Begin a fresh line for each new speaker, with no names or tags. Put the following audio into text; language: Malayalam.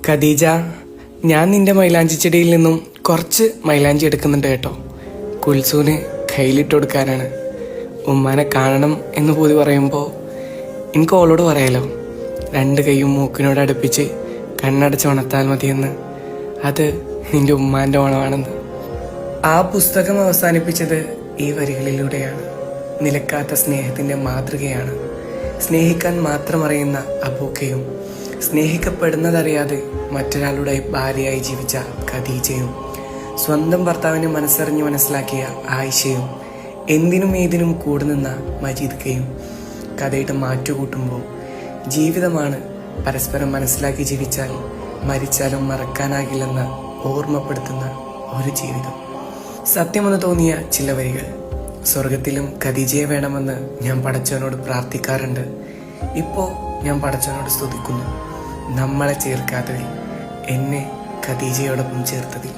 ഖദീജ, ഞാൻ നിന്റെ മൈലാഞ്ചി ചെടിയിൽ നിന്നും കുറച്ച് മൈലാഞ്ചി എടുക്കുന്നുണ്ട് കേട്ടോ. കുൽസൂന് കയ്യിലിട്ട് കൊടുക്കാനാണ്. ഉമ്മാനെ കാണണം എന്ന് പോയി പറയുമ്പോൾ എനിക്ക് ഓളോട് പറയാലോ, രണ്ട് കൈയും മൂക്കിനോട് അടുപ്പിച്ച് കണ്ണടച്ച് ഉണർത്താൽ മതിയെന്ന്. അത് നിന്റെ ഉമ്മാൻ്റെ ഓണമാണെന്ന്. ആ പുസ്തകം അവസാനിപ്പിച്ചത് ഈ വരികളിലൂടെയാണ്. നിലക്കാത്ത സ്നേഹത്തിൻ്റെ മാതൃകയാണ്. സ്നേഹിക്കാൻ മാത്രം അറിയുന്ന അബൂക്കയും സ്നേഹിക്കപ്പെടുന്നതറിയാതെ മറ്റൊരാളുടെ ഭാര്യയായി ജീവിച്ച ഖദീജയും സ്വന്തം ഭർത്താവിനെ മനസ്സറിഞ്ഞ് മനസ്സിലാക്കിയ ആയിഷയും എന്തിനും ഏതിനും കൂടുനിന്ന മജീദ്ക്കയും കഥയുടെ മാറ്റുകൂട്ടുമ്പോൾ ജീവിതമാണ് പരസ്പരം മനസ്സിലാക്കി ജീവിച്ചാൽ മരിച്ചാലും മറക്കാനാകില്ലെന്ന് ഓർമ്മപ്പെടുത്തുന്ന ഒരു ജീവിതം. സത്യമെന്ന് തോന്നിയ ചില വരികൾ. സ്വർഗത്തിലും ഖദീജയെ വേണമെന്ന് ഞാൻ പടച്ചവനോട് പ്രാർത്ഥിക്കാറുണ്ട്. ഇപ്പോൾ ഞാൻ പടച്ചവനോട് സ്തുതിക്കുന്നു, നമ്മളെ ചേർക്കാത്തതിൽ, എന്നെ ഖദീജയോടൊപ്പം ചേർത്തതിൽ.